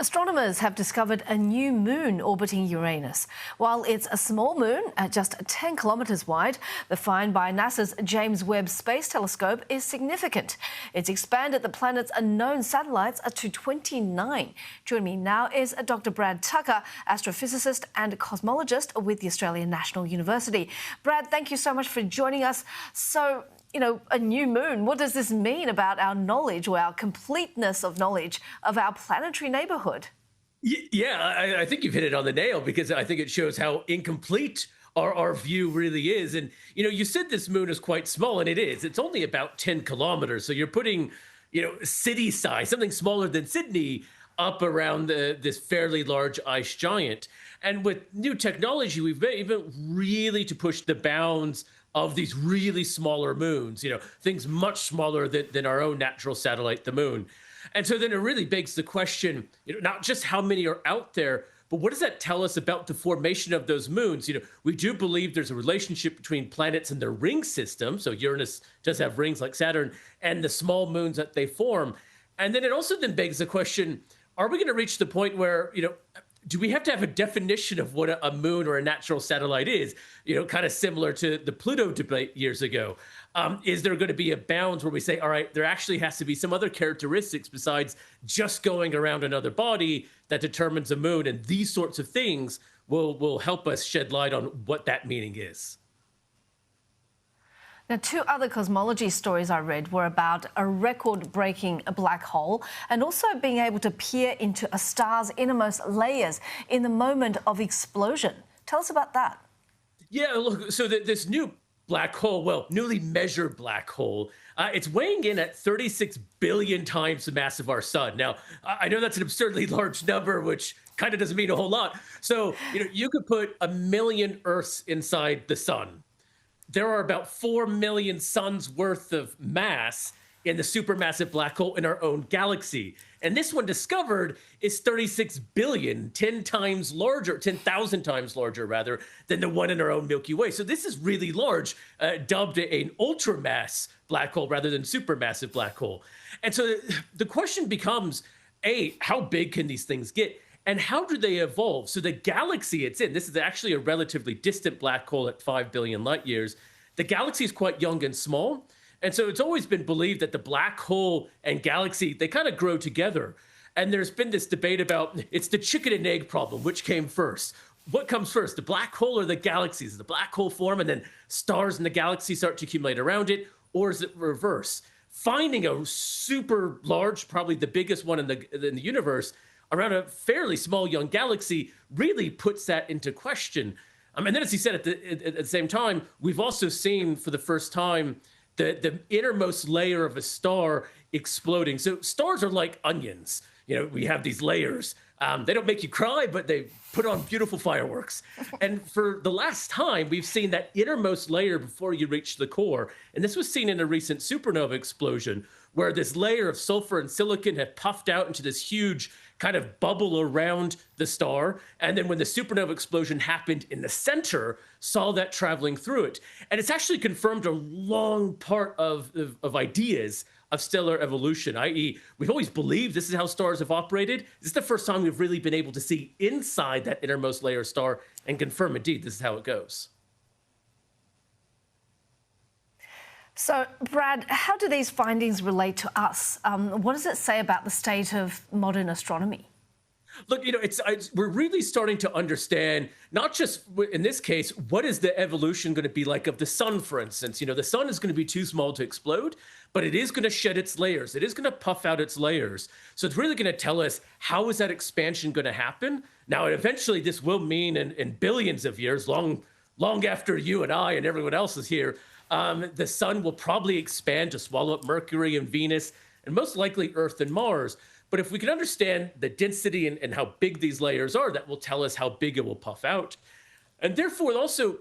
Astronomers have discovered a new moon orbiting Uranus. While it's a small moon at just 10 kilometres wide, the find by NASA's James Webb Space Telescope is significant. It's expanded the planet's unknown satellites to 29. Joining me now is Dr. Brad Tucker, astrophysicist and cosmologist with the Australian National University. Brad, thank you so much for joining us. So, a new moon, what does this mean about our knowledge or our completeness of knowledge of our planetary neighbourhood? Yeah, I think you've hit it on the nail, because I think it shows how incomplete our view really is. And, you said this moon is quite small, and it is. It's only about 10 kilometers. So you're putting, city size, something smaller than Sydney, up around this fairly large ice giant. And with new technology, we've been able really to push the bounds of these really smaller moons, things much smaller than our own natural satellite, the moon. And so then it really begs the question, not just how many are out there, but what does that tell us about the formation of those moons? We do believe there's a relationship between planets and their ring system. So Uranus does have rings like Saturn, and the small moons that they form. And then it also then begs the question, are we going to reach the point where, do we have to have a definition of what a moon or a natural satellite is? Kind of similar to the Pluto debate years ago. Is there going to be a bounds where we say, all right, there actually has to be some other characteristics besides just going around another body that determines a moon, and these sorts of things will help us shed light on what that meaning is. Now, two other cosmology stories I read were about a record-breaking black hole and also being able to peer into a star's innermost layers in the moment of explosion. Tell us about that. Yeah, look, so this new black hole, newly measured black hole, it's weighing in at 36 billion times the mass of our sun. Now, I know that's an absurdly large number, which kind of doesn't mean a whole lot. So, you could put 1 million Earths inside the sun. There are about 4 million suns worth of mass in the supermassive black hole in our own galaxy. And this one discovered is 36 billion, 10 times larger, 10,000 times larger, rather, than the one in our own Milky Way. So this is really large, dubbed an ultramass black hole rather than supermassive black hole. And so the question becomes, A, how big can these things get? And how do they evolve? So the galaxy it's in, this is actually a relatively distant black hole at 5 billion light years. The galaxy is quite young and small. And so it's always been believed that the black hole and galaxy, they kind of grow together. And there's been this debate about, it's the chicken and egg problem, which came first? What comes first, the black hole or the galaxies? Does the black hole form and then stars in the galaxy start to accumulate around it? Or is it reverse? Finding a super large, probably the biggest one in the universe, around a fairly small young galaxy really puts that into question. And then, as he said, at the same time, we've also seen for the first time the innermost layer of a star exploding. So stars are like onions. We have these layers. They don't make you cry, but they put on beautiful fireworks. And for the last time, we've seen that innermost layer before you reach the core. And this was seen in a recent supernova explosion, where this layer of sulfur and silicon had puffed out into this huge kind of bubble around the star. And then when the supernova explosion happened in the center, saw that traveling through it. And it's actually confirmed a long part of ideas of stellar evolution, i.e. we've always believed this is how stars have operated. This is the first time we've really been able to see inside that innermost layer of star and confirm, indeed, this is how it goes. So, Brad, how do these findings relate to us? What does it say about the state of modern astronomy? Look, we're really starting to understand, not just in this case, what is the evolution going to be like of the sun, for instance? The sun is going to be too small to explode, but it is going to shed its layers. It is going to puff out its layers. So it's really going to tell us, how is that expansion going to happen? Now, eventually, this will mean in billions of years, long after you and I and everyone else is here, the sun will probably expand to swallow up Mercury and Venus, and most likely Earth and Mars. But if we can understand the density and how big these layers are, that will tell us how big it will puff out. And therefore, also,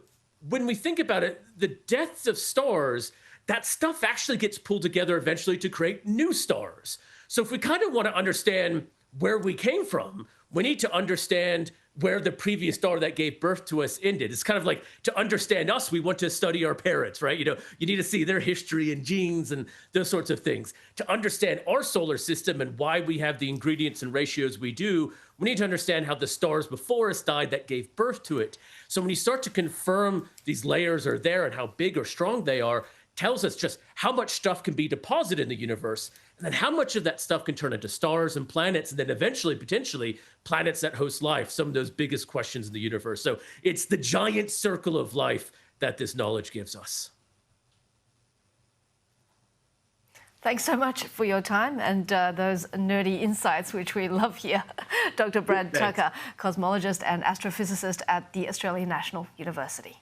when we think about it, the deaths of stars, that stuff actually gets pulled together eventually to create new stars. So if we kind of want to understand where we came from, we need to understand where the previous star that gave birth to us ended. It's kind of like, to understand us, we want to study our parents, right? You need to see their history and genes and those sorts of things. To understand our solar system and why we have the ingredients and ratios we do, we need to understand how the stars before us died that gave birth to it. So when you start to confirm these layers are there and how big or strong they are, tells us just how much stuff can be deposited in the universe, and then how much of that stuff can turn into stars and planets, and then eventually, potentially, planets that host life, some of those biggest questions in the universe. So it's the giant circle of life that this knowledge gives us. Thanks so much for your time and those nerdy insights, which we love here. Dr. Brad Tucker, cosmologist and astrophysicist at the Australian National University.